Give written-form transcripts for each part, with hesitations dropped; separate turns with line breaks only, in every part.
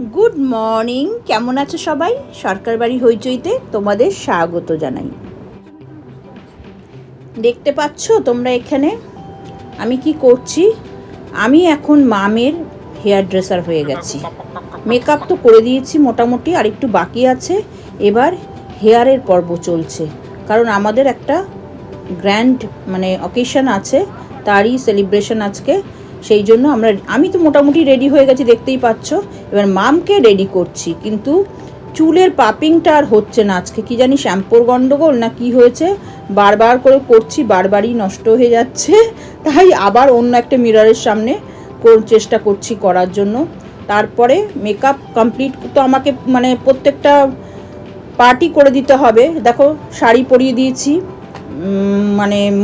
Good morning, কেমন আছো সবাই? সরকার বাড়ি হইচইতে তোমাদের স্বাগত জানাই। দেখতে পাচ্ছ তোমরা এখানে আমি কি করছি? আমি এখন মামের হেয়ার ড্রেসার হয়ে গেছি। মেকআপ তো করে দিয়েছি মোটামুটি, আর একটু বাকি আছে। এবার হেয়ারের পর্ব চলছে, কারণ আমাদের একটা গ্র্যান্ড অকেশন আছে, তারই সেলিব্রেশন আজকে। সেই জন্য আমি তো মোটামুটি রেডি হয়ে গেছি, দেখতেই পাচ্ছ। এবার মামকে রেডি করছি, কিন্তু চুলের পাপিংটা আর হচ্ছে না আজকে। কি জানি শ্যাম্পুর গন্ডগোল না কি হয়েছে, বারবার করে করছি, বারবারই নষ্ট হয়ে যাচ্ছে। তাই আবার অন্য একটা মিররের সামনে চেষ্টা করছি করার জন্য। তারপরে মেকআপ কমপ্লিট তো আমাকে প্রত্যেকটা পার্টি করে দিতে হবে। দেখো শাড়ি পরিয়ে দিয়েছি,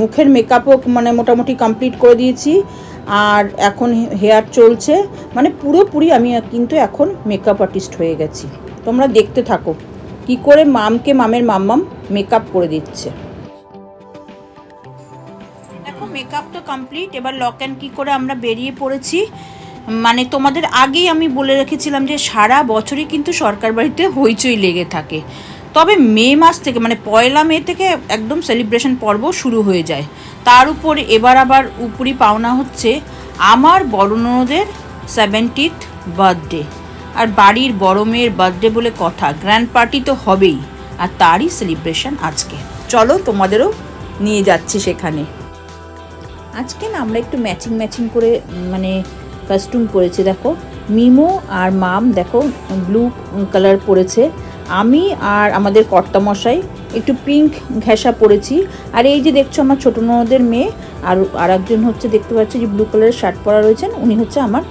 মুখের মেকআপও মোটামুটি কমপ্লিট করে দিয়েছি, আর এখন হেয়ার চলছে। পুরোপুরি আমি কিন্তু এখন মেকআপ আর্টিস্ট হয়ে গেছি। তোমরা দেখতে থাকো কি করে মামের মাম্মাম মেকআপ করে দিচ্ছে। দেখো মেকআপ তো কমপ্লিট, এবার লক অ্যান্ড কি করে আমরা বেরিয়ে পড়েছি। তোমাদের আগেই আমি বলে রেখেছিলাম যে সারা বছরই কিন্তু সরকার বাড়িতে হইচই লেগে থাকে, তবে মে মাস থেকে পয়লা মে থেকে একদম সেলিব্রেশন পর্ব শুরু হয়ে যায়। তার উপর এবার আবার উপরি পাওনা হচ্ছে আমার বড় ননদের 70th বার্থডে, আর বাড়ির বড় মেয়ের বার্থডে বলে কথা, গ্র্যান্ড পার্টি তো হবেই, আর তারই সেলিব্রেশন আজকে। চলো তোমাদেরও নিয়ে যাচ্ছি সেখানে। আজকে না আমরা একটু ম্যাচিং করে কস্টিউম পরেছে। দেখো মিমো আর মাম দেখো ব্লু কালার পরেছে, আমি আর আমাদের কর্তামশাই একটু পিঙ্ক ঘেঁষা পরেছি। আর এই যে দেখছো আমার ছোটো ননদের মেয়ে, আর একজন হচ্ছে দেখতে পাচ্ছি যে ব্লু কালারের শার্ট পরা রয়েছেন, উনি হচ্ছে আমার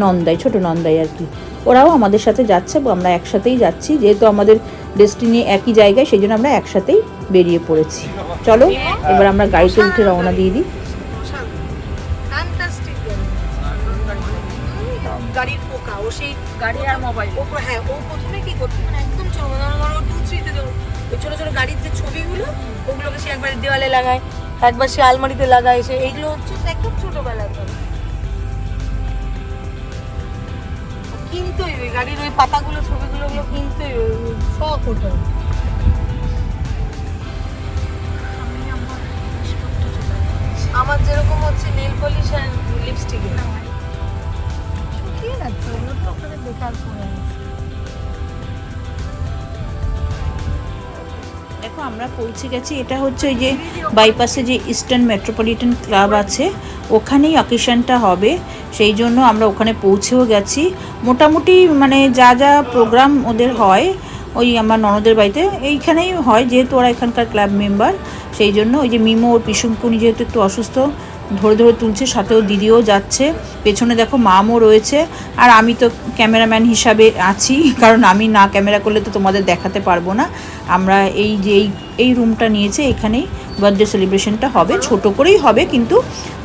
নন্দাই, ছোটো নন্দাই আর কি। ওরাও আমাদের সাথে যাচ্ছে, আমরা একসাথেই যাচ্ছি, যেহেতু আমাদের ডেস্টিনি একই জায়গায়, সেই জন্য আমরা একসাথেই বেরিয়ে পড়েছি। চলো এবার আমরা গাড়িতে উঠে রওনা দিয়ে দিই।
গাড়ির পোকা, ও সেই গাড়ি আর মোবাইল, ও হ্যাঁ ও প্রথমে কি করতো একদম ছোট ওই ছোট ছোট গাড়ির যে ছবিগুলো, ওগুলোকে সে একবার দেওয়ালে লাগায়, একবার সে আলমারিতে লাগায়, সে এইগুলো হচ্ছে একদম ছোটবেলায় কিনতোই, ওই গাড়ির ওই পাতাগুলো ছবিগুলো ওগুলো কিনতোই, শখ ওঠে। আমার যেরকম হচ্ছে নেল পলিশ আর লিপস্টিক শুকিয়ে যাচ্ছে, ওগুলো তো ওখানে বেকার পড়ে আছে।
দেখো আমরা পৌঁছে গেছি, এটা হচ্ছে ওই যে বাইপাসে যে ইস্টার্ন মেট্রোপলিটন ক্লাব আছে, ওখানেই অকেশনটা হবে। সেই জন্য আমরা ওখানে পৌঁছেও গেছি। মোটামুটি যা যা প্রোগ্রাম ওদের হয় ওই আমার ননদের বাড়িতে এইখানেই হয়, যেহেতু ওরা এখানকার ক্লাব মেম্বার। সেই জন্য ওই যে মিমো ওর পিসুমকুনি যেহেতু একটু অসুস্থ, ধরে ধরে তুলছে, সাথেও দিদিও যাচ্ছে, পেছনে দেখো মামও রয়েছে। আর আমি তো ক্যামেরাম্যান হিসাবে আছি, কারণ আমি না ক্যামেরা করলে তো তোমাদের দেখাতে পারবো না। আমরা এই যে এই রুমটা নিয়েছে, এখানেই বার্থডে সেলিব্রেশনটা হবে, ছোট করেই হবে, কিন্তু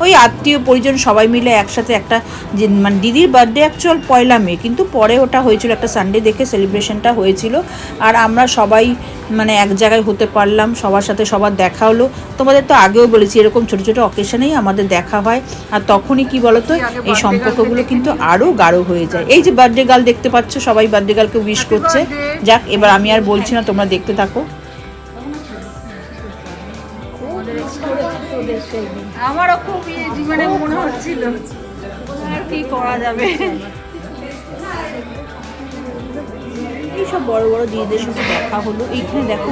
ওই আত্মীয় পরিজন সবাই মিলে একসাথে একটা যে দিদির বার্থডে অ্যাকচুয়াল পয়লা মে, কিন্তু পরে ওটা হয়েছিল একটা সানডে দেখে সেলিব্রেশনটা হয়েছিল। আর আমরা সবাই এক জায়গায় হতে পারলাম, সবার সাথে সবার দেখা হলো। তোমাদের তো আগেও বলেছি এরকম ছোটো ছোটো অকেশনেই আমাদের দেখা হয়, আর তখনই কি বলতো এই সম্পর্কগুলো কিন্তু আরও গাঢ় হয়ে যায়। এই যে বার্থডে গার্ল দেখতে পাচ্ছ, সবাই বার্থডে গার্লকে উইশ করছে। যাক, এবার আমি আর বলছি না, তোমরা দেখতে থাকো।
আমারও খুব জীবনে মনে হচ্ছিল আর কি করা যাবে।
এইসব বড় বড় দিদিদের সাথে দেখা হলো। এইখানে দেখো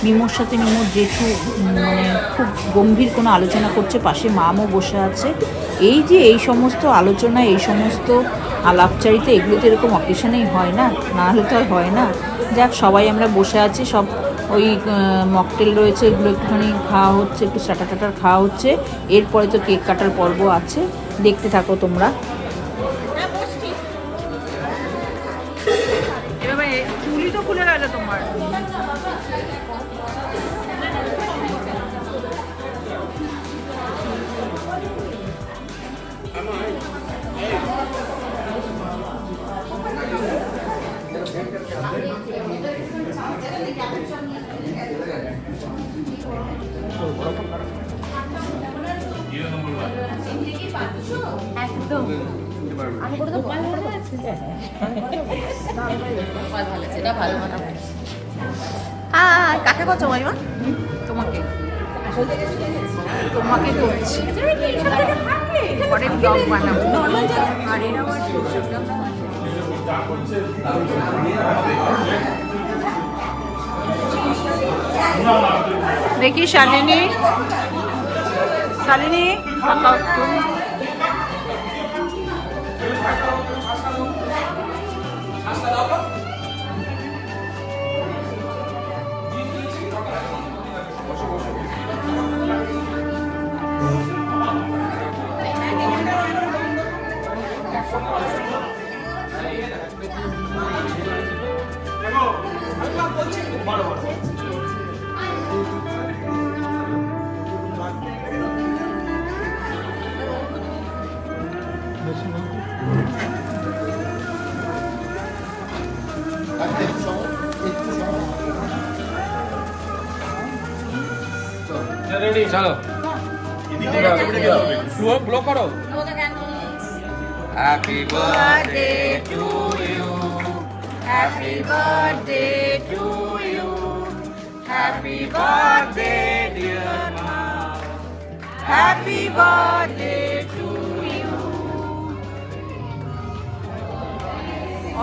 মিমোর সাথে মিমোর জেঠু খুব গম্ভীর কোনো আলোচনা করছে, পাশে মামও বসে আছে। এই যে এই সমস্ত আলোচনা, এই সমস্ত আলাপচারিতা, এগুলো তো এরকম অকেশনেই হয় না, না হলে তো আর হয় না। যাক, সবাই আমরা বসে আছি, সব ওই মকটেল রয়েছে, এগুলো একটুখানি খাওয়া হচ্ছে, একটু স্টার্টার টাটার খাওয়া হচ্ছে। এরপরে তো কেক কাটার পর্ব আছে, দেখতে থাকো তোমরা।
চুলি তো খুলে গেল তোমার। একদম আমি করে দেবো।
কাকে করছো মাইমা? তোমাকে তোমাকে করছি, পরে ব্লগ বানাবো। আর এরা দেখি শালিনী, শালিনী
চলো ব্লক করো। Happy birthday to you, happy birthday to you, happy birthday dear মা, happy birthday to you.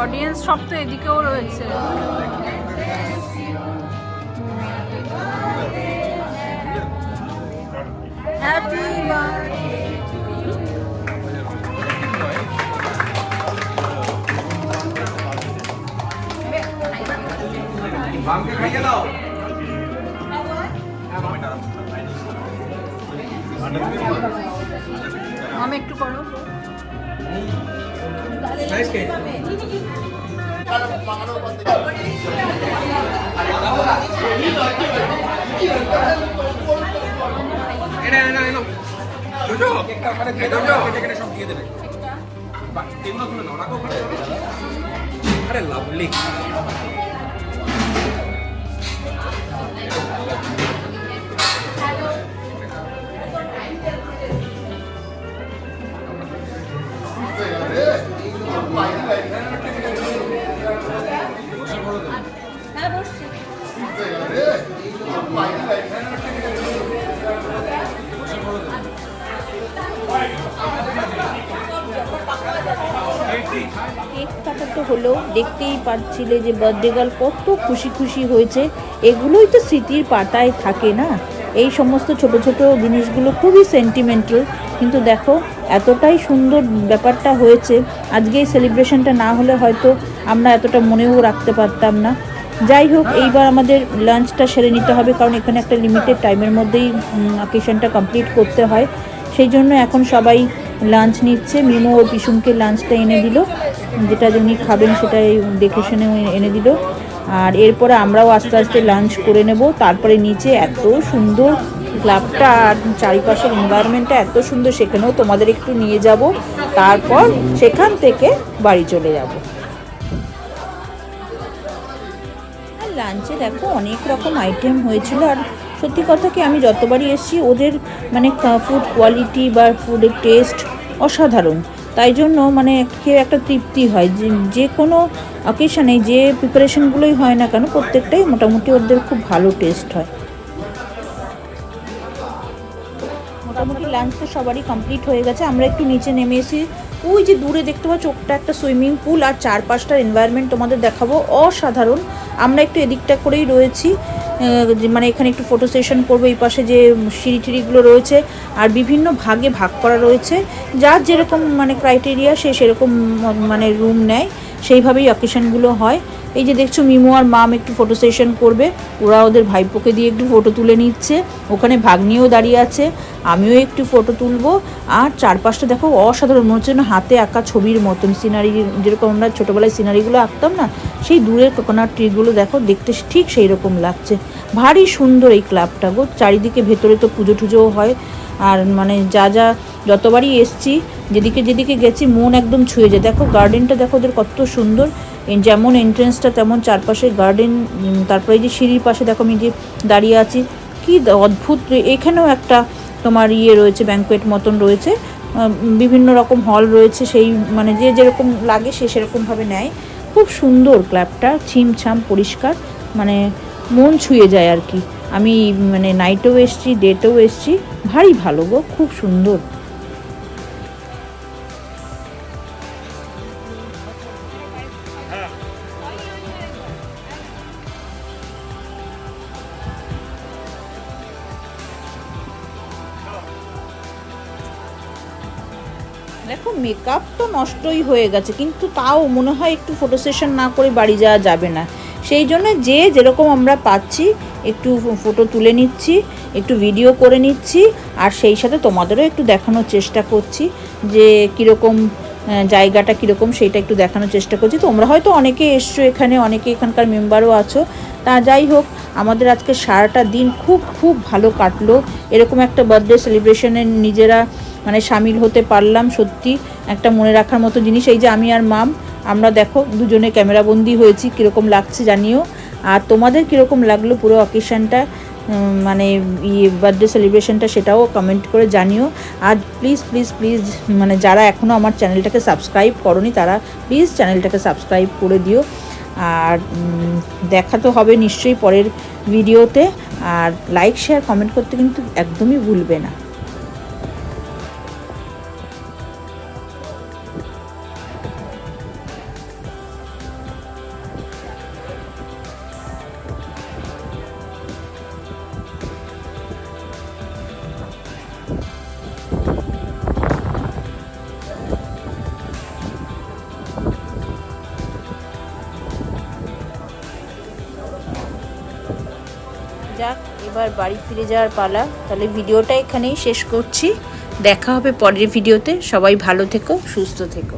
Audience সব তো এদিকেও রয়েছে।
হ্যাপি বার্থডে
বামকে খাইয়ে দাও।
আমি একটু করো।
আরে লাভলি।
কেক কাটাতে হলেও দেখতেই পাচ্ছিলে যে বার্থডে গার্ল কত খুশি খুশি হয়েছে। এগুলোই তো স্মৃতির পাতায় থাকে না, এই সমস্ত ছোট ছোট জিনিসগুলো খুবই সেন্টিমেন্টাল। কিন্তু দেখো এতটাই সুন্দর ব্যাপারটা হয়েছে, আজকে এই সেলিব্রেশনটা না হলে হয়তো আমরা এতটা মনেও রাখতে পারতাম না। যাই হোক, এইবার আমাদের লাঞ্চটা সেরে নিতে হবে, কারণ এখানে একটা লিমিটেড টাইমের মধ্যেই অকেশনটা কমপ্লিট করতে হয়। সেই জন্য এখন সবাই লাঞ্চ নিচ্ছে। মিমো ওর পিসুমকে লাঞ্চটা এনে দিল, যেটা উনি খাবেন সেটাই দেখে শুনে এনে দিল। আর এরপরে আমরাও আস্তে আস্তে লাঞ্চ করে নেব। তারপরে নিচে এত সুন্দর ক্লাবটা আর চারিপাশের এনভায়রনমেন্টটা এত সুন্দর, সেখানেও তোমাদের একটু নিয়ে যাব, তারপর সেখান থেকে বাড়ি চলে যাব। আর লাঞ্চে দেখো অনেক রকম আইটেম হয়েছিল। আর সত্যি কথা কি, আমি যতবারই এসেছি ওদের মানে ফুড কোয়ালিটি বা ফুডের টেস্ট অসাধারণ। তাই জন্য মানে খেয়ে একটা তৃপ্তি হয়। যে কোনো অকেশনে যে প্রিপারেশনগুলোই হয় না কেন, প্রত্যেকটাই মোটামুটি ওদের খুব ভালো টেস্ট হয়। মোটামুটি লাঞ্চ তো সবারই কমপ্লিট হয়ে গেছে। আমরা একটু নিচে নেমে এসেছি। ওই যে দূরে দেখতে পাচ্ছ ওটা একটা সুইমিং পুল, আর চারপাশটার এনভায়রনমেন্ট তোমাদের দেখাবো, অসাধারণ। আমরা একটু এদিকটা করেই রয়েছি, মানে এখানে একটু ফটো সেশন করবো। এই পাশে যে সিঁড়ি টিড়িগুলো রয়েছে আর বিভিন্ন ভাগে ভাগ করা রয়েছে, যার যেরকম মানে ক্রাইটেরিয়া সে সেরকম মানে রুম নেয়, সেইভাবেই অকেশনগুলো হয়। এই যে দেখছো মিমো আর মাম একটু ফটো সেশন করবে, ওরা ওদের ভাইপোকে দিয়ে একটু ফটো তুলে নিচ্ছে। ওখানে ভাগ্নিও দাঁড়িয়ে আছে, আমিও একটু ফটো তুলবো। আর চারপাশটা দেখো অসাধারণ, মনে হচ্ছে না হাতে আঁকা ছবির মতন সিনারি, যেরকম আমরা ছোটোবেলায় সিনারিগুলো আঁকতাম না, সেই দূরের কোকোনাট ট্রিগুলো দেখো, দেখতে ঠিক সেই রকম লাগছে। ভারী সুন্দর এই ক্লাবটা গো। চারিদিকে ভেতরে তো পুজো টুজোও হয়। আর মানে যা যতবারই এসছি, যেদিকে গেছি মন একদম ছুঁয়ে যায়। দেখো গার্ডেনটা দেখো ওদের কত সুন্দর, যেমন এন্ট্রেন্সটা তেমন চারপাশে গার্ডেন। তারপরে এই যে সিঁড়ির পাশে দেখো আমি যে দাঁড়িয়ে আছি, কি অদ্ভুত। এখানেও একটা তোমার রয়েছে, ব্যাঙ্কোয়েট মতন রয়েছে। বিভিন্ন রকম হল রয়েছে, সেই মানে যে যেরকম লাগে সে সেরকমভাবে নেয়। খুব সুন্দর ক্লাবটা, ছিমছাম পরিষ্কার, মানে মন ছুঁয়ে যায় আর কি। আমি মানে নাইটেও এসছি, ডেটেও এসছি, ভারী ভালো গো, খুব সুন্দর। দেখো মেকআপ তো নষ্টই হয়ে গেছে, কিন্তু তাও মনে হয় একটু ফটো সেশন না করে বাড়ি যাওয়া যাবে না। সেই জন্য যে যেরকম আমরা পাচ্ছি একটু ফটো তুলে নিচ্ছি, একটু ভিডিও করে নিচ্ছি, আর সেই সাথে তোমাদেরও একটু দেখানোর চেষ্টা করছি যে কীরকম জায়গাটা কীরকম সেইটা একটু দেখানোর চেষ্টা করছি। তোমরা হয়তো অনেকে এসছো এখানে, অনেকে এখানকার মেম্বারও আছো। তা যাই হোক, আমাদের আজকে সারাটা দিন খুব খুব ভালো কাটলো। এরকম একটা বার্থডে সেলিব্রেশনে নিজেরা মানে সামিল হতে পারলাম, সত্যি একটা মনে রাখার মতো জিনিস। এই যে আমি আর মাম, আমরা দেখো দুজনে ক্যামেরাবন্দি হয়েছি, কীরকম লাগছে জানিও। আর তোমাদের কীরকম লাগলো পুরো অকেশনটা, মানে বার্থডে সেলিব্রেশনটা, সেটাও কমেন্ট করে জানিও। আর প্লিজ প্লিজ প্লিজ মানে যারা এখনও আমার চ্যানেলটাকে সাবস্ক্রাইব করনি তারা প্লিজ চ্যানেলটাকে সাবস্ক্রাইব করে দিও। আর দেখা তো হবে নিশ্চয়ই পরের ভিডিওতে। আর লাইক শেয়ার কমেন্ট করতে কিন্তু একদমই ভুলবে না। যাক, এবার বাড়ি ফিরে যাওয়ার পালা। তাহলে ভিডিওটা এখানেই শেষ করছি। দেখা হবে পরের ভিডিওতে। সবাই ভালো থেকো, সুস্থ থেকো।